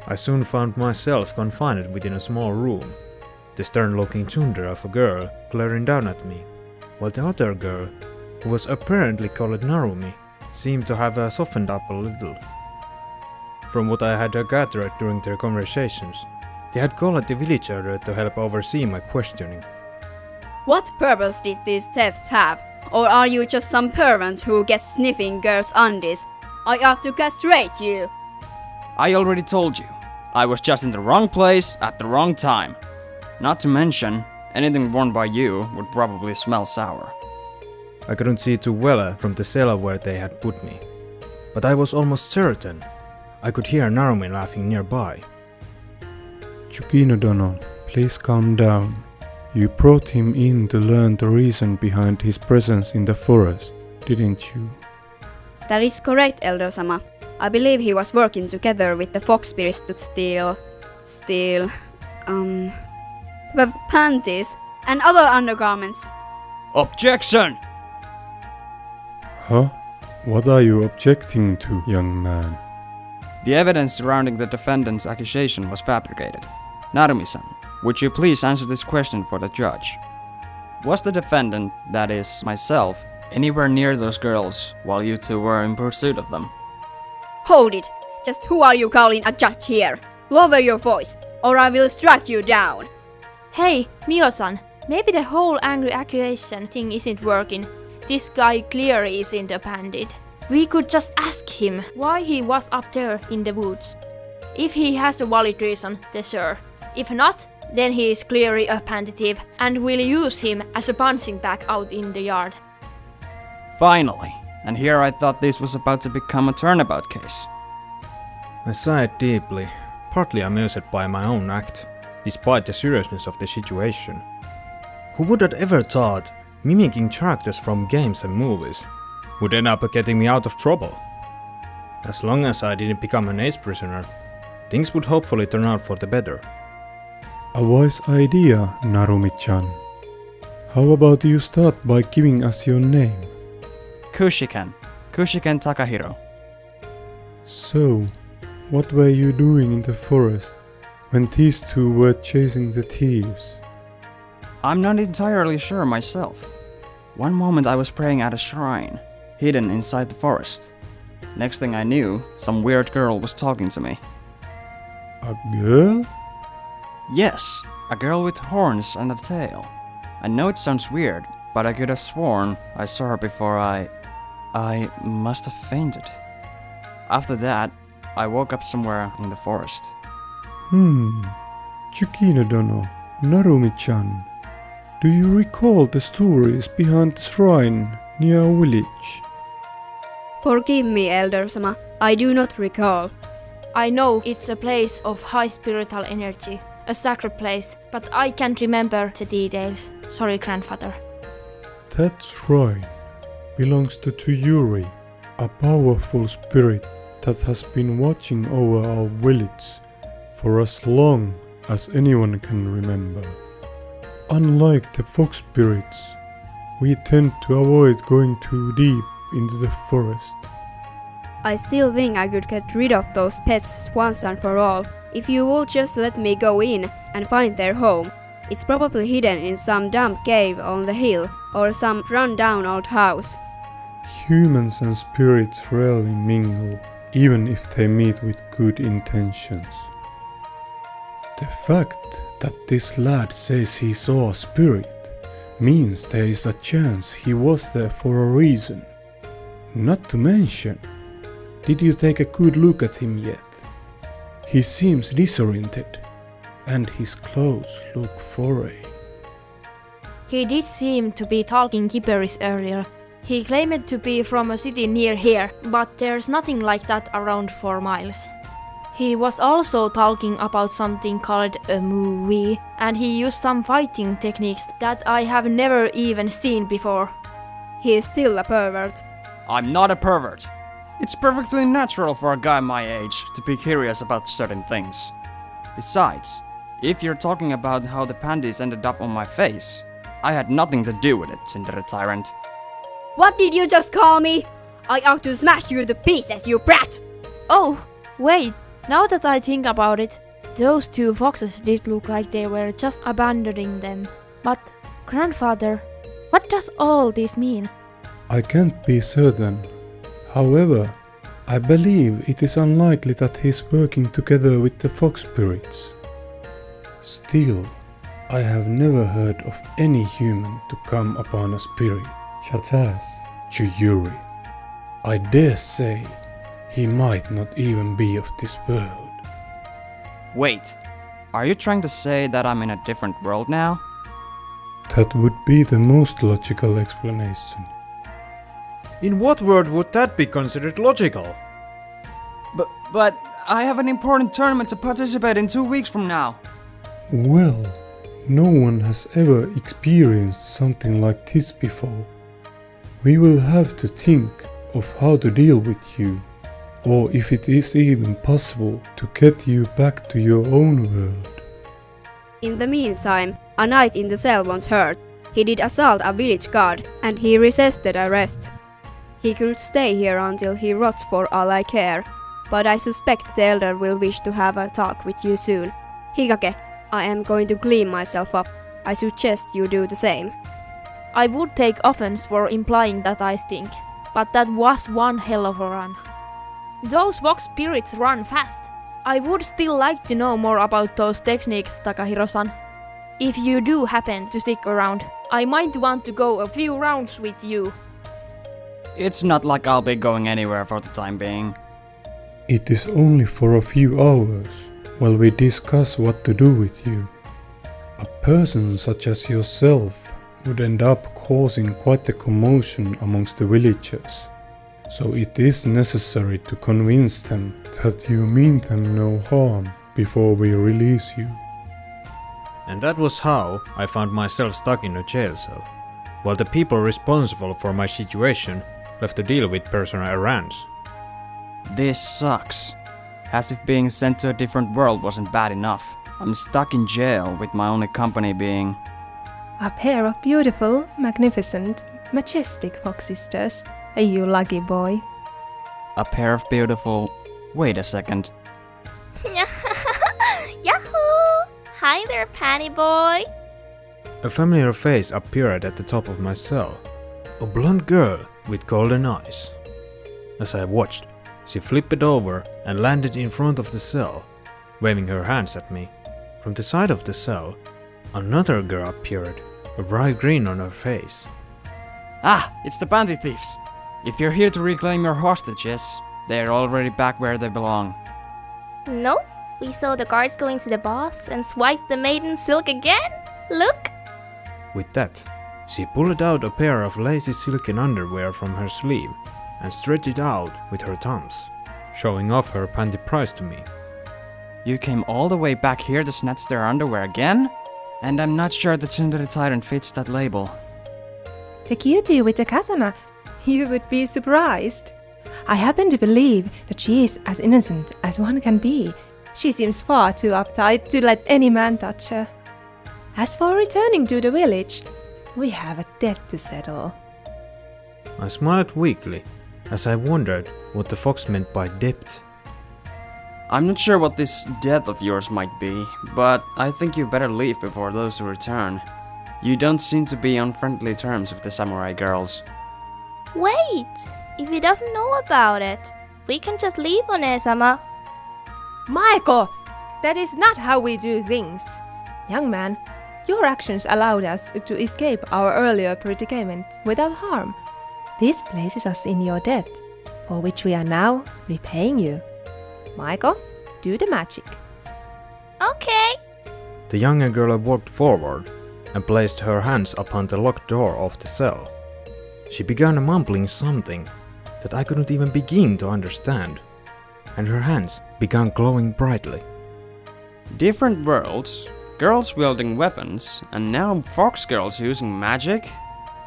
I soon found myself confined within a small room, the stern-looking tsundere of a girl glaring down at me, while the other girl, who was apparently called Narumi, seemed to have softened up a little. From what I had gathered during their conversations, they had called the villager to help oversee my questioning. What purpose did these thefts have? Or are you just some pervert who gets sniffing girls' undies? I have to castrate you! I already told you. I was just in the wrong place at the wrong time. Not to mention, anything worn by you would probably smell sour. I couldn't see too well from the cell where they had put me, but I was almost certain I could hear Narumi laughing nearby. Tsukino-dono, please calm down. You brought him in to learn the reason behind his presence in the forest, didn't you? That is correct, Elder-sama. I believe he was working together with the fox spirits to steal panties and other undergarments. Objection! Huh? What are you objecting to, young man? The evidence surrounding the defendant's accusation was fabricated. Narumi-san, would you please answer this question for the judge? Was the defendant, that is, myself, anywhere near those girls while you two were in pursuit of them? Hold it! Just who are you calling a judge here? Lower your voice, or I will strike you down! Hey, Mio-san, maybe the whole angry accusation thing isn't working. This guy clearly isn't a bandit. We could just ask him why he was up there in the woods. If he has a valid reason, then sure. If not, then he is clearly a bandit and we'll use him as a punching bag out in the yard. Finally, and here I thought this was about to become a turnabout case. I sighed deeply, partly amused by my own act, despite the seriousness of the situation. Who would have ever thought mimicking characters from games and movies would end up getting me out of trouble? As long as I didn't become an ace prisoner, things would hopefully turn out for the better. A wise idea, Narumi-chan. How about you start by giving us your name? Kushiken Takahiro. So, what were you doing in the forest when these two were chasing the thieves? I'm not entirely sure myself. One moment I was praying at a shrine, hidden inside the forest. Next thing I knew, some weird girl was talking to me. A girl? Yes, a girl with horns and a tail. I know it sounds weird, but I could have sworn I saw her before I must have fainted. After that, I woke up somewhere in the forest. Tsukino-dono, Narumi-chan. Do you recall the stories behind the shrine near our village? Forgive me, Elder-sama, I do not recall. I know it's a place of high spiritual energy, a sacred place, but I can't remember the details. Sorry, grandfather. That shrine belongs to Tsuyuri, a powerful spirit that has been watching over our village for as long as anyone can remember. Unlike the fox spirits, we tend to avoid going too deep into the forest. I still think I could get rid of those pests once and for all, if you would just let me go in and find their home. It's probably hidden in some damp cave on the hill, or some run-down old house. Humans and spirits rarely mingle, even if they meet with good intentions. The fact that this lad says he saw a spirit means there is a chance he was there for a reason. Not to mention, did you take a good look at him yet? He seems disoriented, and his clothes look foreign. He did seem to be talking gibberish earlier. He claimed to be from a city near here, but there's nothing like that around 4 miles. He was also talking about something called a movie, and he used some fighting techniques that I have never even seen before. He is still a pervert. I'm not a pervert. It's perfectly natural for a guy my age to be curious about certain things. Besides, if you're talking about how the panties ended up on my face, I had nothing to do with it, Tsundere Tyrant. What did you just call me? I ought to smash you to pieces, you brat! Oh, wait, Now that I think about it, those two foxes did look like they were just abandoning them. But, grandfather, what does all this mean? I can't be certain. However, I believe it is unlikely that he's working together with the fox spirits. Still, I have never heard of any human to come upon a spirit, such as Tsuyuri. I dare say he might not even be of this world. Wait, are you trying to say that I'm in a different world now? That would be the most logical explanation. In what world would that be considered logical? But I have an important tournament to participate in 2 weeks from now. Well, no one has ever experienced something like this before. We will have to think of how to deal with you, or if it is even possible to get you back to your own world. In the meantime, a knight in the cell was hurt. He did assault a village guard, and he resisted arrest. He could stay here until he rots for all I care, but I suspect the elder will wish to have a talk with you soon. Hikage, I am going to clean myself up. I suggest you do the same. I would take offense for implying that I stink, but that was one hell of a run. Those fox spirits run fast. I would still like to know more about those techniques, Takahiro-san. If you do happen to stick around, I might want to go a few rounds with you. It's not like I'll be going anywhere for the time being. It is only for a few hours, while we discuss what to do with you. A person such as yourself would end up causing quite a commotion amongst the villagers. So it is necessary to convince them that you mean them no harm before we release you. And that was how I found myself stuck in a jail cell, while the people responsible for my situation left to deal with personal errands. This sucks. As if being sent to a different world wasn't bad enough. I'm stuck in jail with my only company being... a pair of beautiful, magnificent, majestic fox sisters. You lucky boy. a pair of beautiful... Wait a second. Yahoo! Hi there, Patty boy. A familiar face appeared at the top of my cell. A blonde girl with golden eyes. As I watched, she flipped over and landed in front of the cell, waving her hands at me. From the side of the cell, another girl appeared, a bright grin on her face. Ah, it's the bandit thieves. If you're here to reclaim your hostages, they're already back where they belong. Nope, we saw the guards go into the baths and swipe the maiden silk again. Look! With that, she pulled out a pair of lacy silken underwear from her sleeve and stretched it out with her thumbs, showing off her panty price to me. You came all the way back here to snatch their underwear again? And I'm not sure the Tsundere Tyrant fits that label. The cutie with the katana. You would be surprised. I happen to believe that she is as innocent as one can be. She seems far too uptight to let any man touch her. As for returning to the village, we have a debt to settle. I smiled weakly as I wondered what the fox meant by debt. I'm not sure what this death of yours might be, but I think you better leave before those two return. You don't seem to be on friendly terms with the samurai girls. Wait! If he doesn't know about it, we can just leave, One-sama. Maiko! That is not how we do things. Young man, your actions allowed us to escape our earlier predicament without harm. This places us in your debt, for which we are now repaying you. Maiko, do the magic. Okay. The younger girl walked forward and placed her hands upon the locked door of the cell. She began mumbling something that I couldn't even begin to understand, and her hands began glowing brightly. Different worlds, girls wielding weapons, and now fox girls using magic?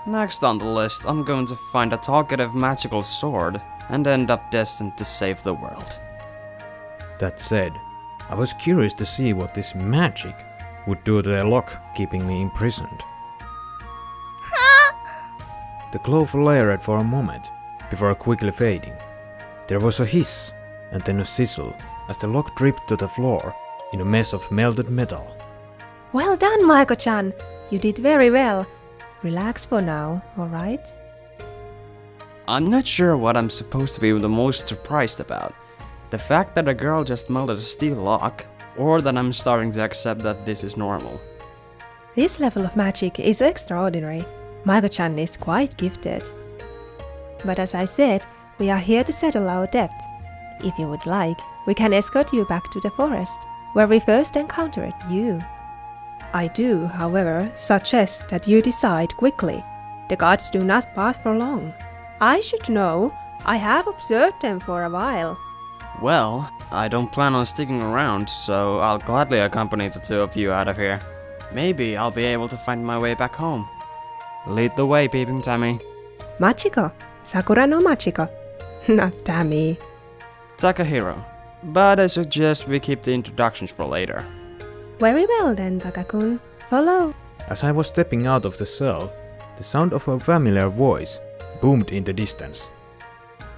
Next on the list, I'm going to find a talkative magical sword and end up destined to save the world. That said, I was curious to see what this magic would do to the lock keeping me imprisoned. The glow flared for a moment before quickly fading. There was a hiss, and then a sizzle as the lock dripped to the floor in a mess of melted metal. Well done, Maiko-chan. You did very well. Relax for now, alright? I'm not sure what I'm supposed to be the most surprised about. The fact that a girl just melted a steel lock, or that I'm starting to accept that this is normal. This level of magic is extraordinary. Maiko-chan is quite gifted. But as I said, we are here to settle our debt. If you would like, we can escort you back to the forest, where we first encountered you. I do, however, suggest that you decide quickly. The guards do not pass for long. I should know. I have observed them for a while. Well, I don't plan on sticking around, so I'll gladly accompany the two of you out of here. Maybe I'll be able to find my way back home. Lead the way, Peeping Tammy. Machiko. Sakura no Machiko. Not Tammy. Takahiro. But I suggest we keep the introductions for later. Very well then, Takakun. Follow. As I was stepping out of the cell, the sound of a familiar voice boomed in the distance.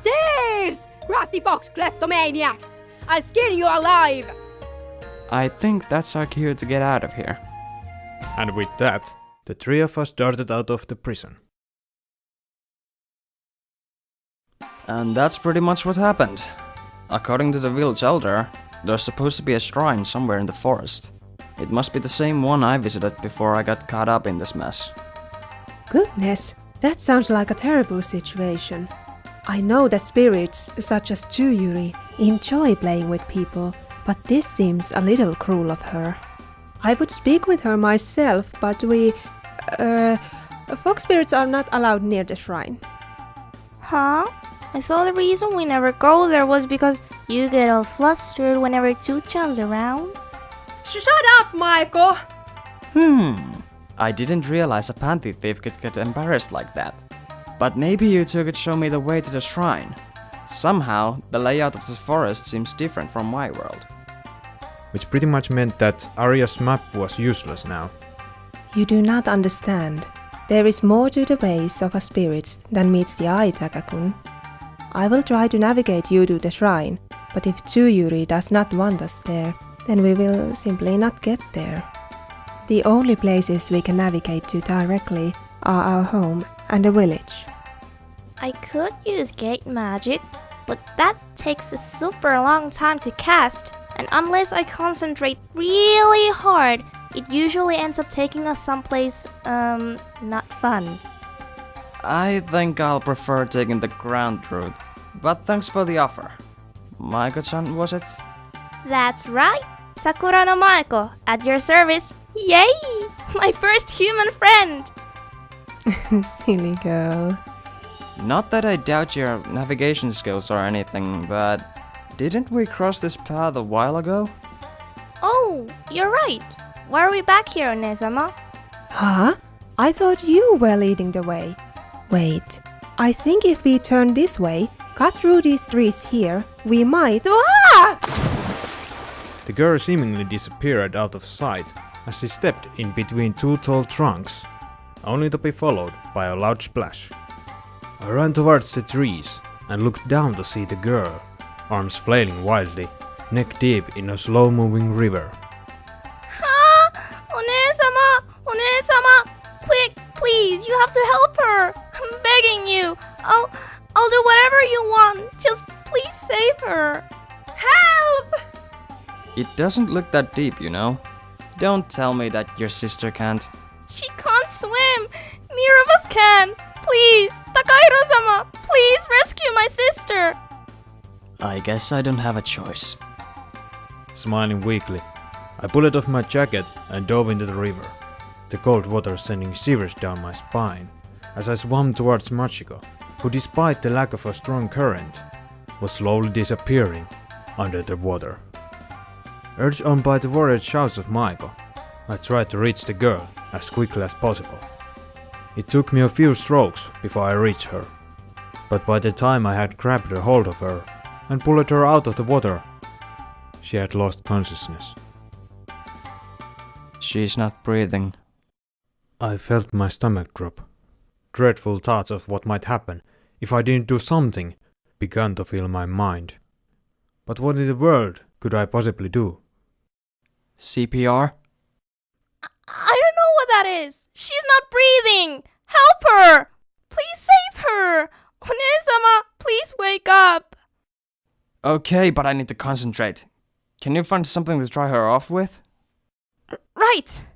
Thieves! Crafty fox kleptomaniacs! I'll skin you alive! I think that's our cue to get out of here. And with that, the three of us darted out of the prison. And that's pretty much what happened. According to the village elder, there's supposed to be a shrine somewhere in the forest. It must be the same one I visited before I got caught up in this mess. Goodness, that sounds like a terrible situation. I know that spirits, such as Tsuyuri, enjoy playing with people, but this seems a little cruel of her. I would speak with her myself, but fox spirits are not allowed near the shrine. Huh? I thought the reason we never go there was because you get all flustered whenever Tsu-chan's around. Shut up, Maiko! I didn't realize a panty thief could get embarrassed like that. But maybe you two could show me the way to the shrine. Somehow, the layout of the forest seems different from my world. Which pretty much meant that Arya's map was useless now. You do not understand. There is more to the ways of a spirit than meets the eye, Takakun. I will try to navigate you to the shrine, but if Tsuyuri does not want us there, then we will simply not get there. The only places we can navigate to directly are our home and the village. I could use gate magic, but that takes a super long time to cast, and unless I concentrate really hard, it usually ends up taking us someplace, not fun. I think I'll prefer taking the ground route, but thanks for the offer. Maiko-chan, was it? That's right! Sakura no Maiko, at your service! Yay! My first human friend! Silly girl. Not that I doubt your navigation skills or anything, but didn't we cross this path a while ago? Oh, you're right. Why are we back here, Nezama? Huh? I thought you were leading the way. Wait, I think if we turn this way, cut through these trees here, we might... Ah! The girl seemingly disappeared out of sight as she stepped in between two tall trunks, only to be followed by a loud splash. I ran towards the trees and looked down to see the girl, arms flailing wildly, neck deep in a slow-moving river. Huh? One-sama! One-sama! Quick, please, you have to help her! I'm begging you! I'll do whatever you want, just please save her! Help! It doesn't look that deep, you know. Don't tell me that your sister can't. She can't swim! Neither of us can! Please! Takahiro-sama! Please rescue my sister! I guess I don't have a choice. Smiling weakly, I pulled off my jacket and dove into the river, the cold water sending shivers down my spine as I swam towards Machiko, who despite the lack of a strong current, was slowly disappearing under the water. Urged on by the worried shouts of Maiko, I tried to reach the girl as quickly as possible. It took me a few strokes before I reached her, but by the time I had grabbed a hold of her and pulled her out of the water, she had lost consciousness. She's not breathing. I felt my stomach drop. Dreadful thoughts of what might happen if I didn't do something began to fill my mind. But what in the world could I possibly do? CPR? I don't know what that is. She's not breathing. Help her. Please save her. One-sama, please wake up. Okay, but I need to concentrate. Can you find something to dry her off with? Right.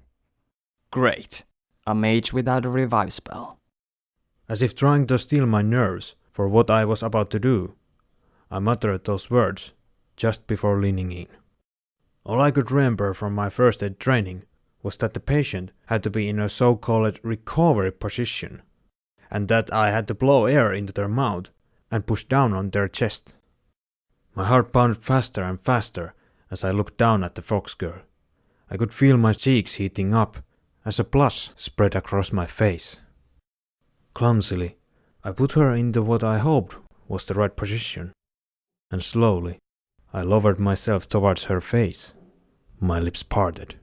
Great. A mage without a revive spell. As if trying to steal my nerves for what I was about to do, I muttered those words just before leaning in. All I could remember from my first aid training was that the patient had to be in a so-called recovery position, and that I had to blow air into their mouth and push down on their chest. My heart pounded faster and faster as I looked down at the fox girl. I could feel my cheeks heating up as a blush spread across my face. Clumsily, I put her into what I hoped was the right position, and slowly I lowered myself towards her face. My lips parted.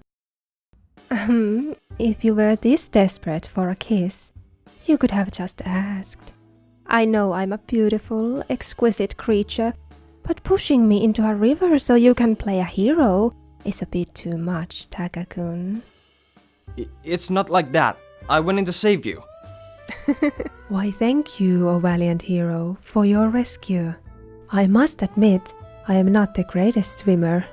If you were this desperate for a kiss, you could have just asked. I know I'm a beautiful, exquisite creature, but pushing me into a river so you can play a hero is a bit too much, Taka-kun. It's not like that. I went in to save you. Why, thank you, O valiant hero, for your rescue. I must admit, I am not the greatest swimmer.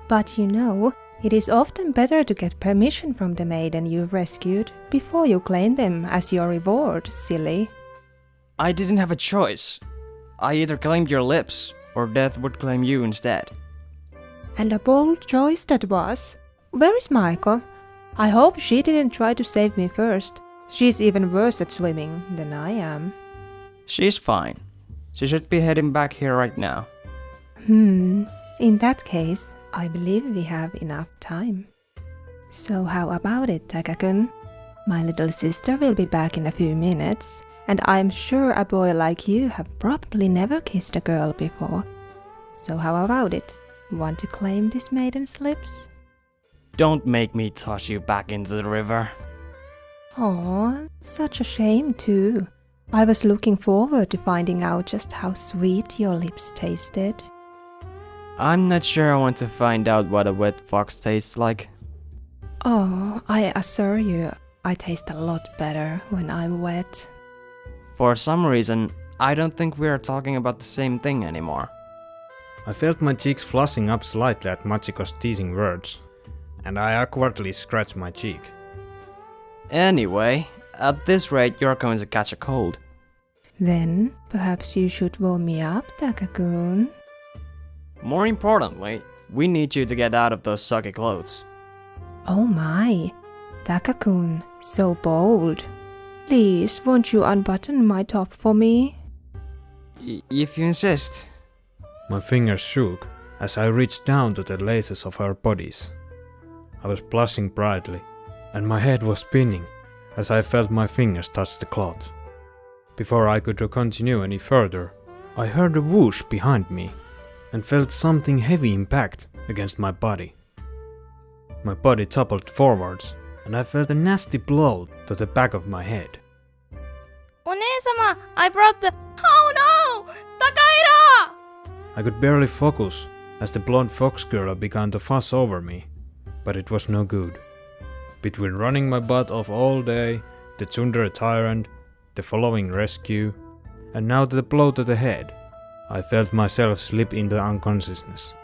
But you know, it is often better to get permission from the maiden you've rescued before you claim them as your reward, silly. I didn't have a choice. I either claimed your lips, or death would claim you instead. And a bold choice that was. Where is Maiko? I hope she didn't try to save me first. She's even worse at swimming than I am. She's fine. She should be heading back here right now. In that case, I believe we have enough time. So how about it, Taka-kun? My little sister will be back in a few minutes, and I'm sure a boy like you have probably never kissed a girl before. So how about it? Want to claim this maiden's lips? Don't make me toss you back into the river. Aw, such a shame too. I was looking forward to finding out just how sweet your lips tasted. I'm not sure I want to find out what a wet fox tastes like. Oh, I assure you, I taste a lot better when I'm wet. For some reason, I don't think we are talking about the same thing anymore. I felt my cheeks flushing up slightly at Machiko's teasing words, and I awkwardly scratched my cheek. Anyway, at this rate you're going to catch a cold. Then, perhaps you should warm me up, Taka-kun. More importantly, we need you to get out of those soggy clothes. Oh my, Taka-kun, so bold. Please, won't you unbutton my top for me? If you insist. My fingers shook as I reached down to the laces of our bodies. I was blushing brightly, and my head was spinning as I felt my fingers touch the cloth. Before I could continue any further, I heard a whoosh behind me and felt something heavy impact against my body. My body toppled forwards, and I felt a nasty blow to the back of my head. One-sama, I brought the... Oh no! Takahiro! I could barely focus as the blonde fox girl began to fuss over me, but it was no good. Between running my butt off all day, the tsundere tyrant, the following rescue, and now the blow to the head, I felt myself slip into unconsciousness.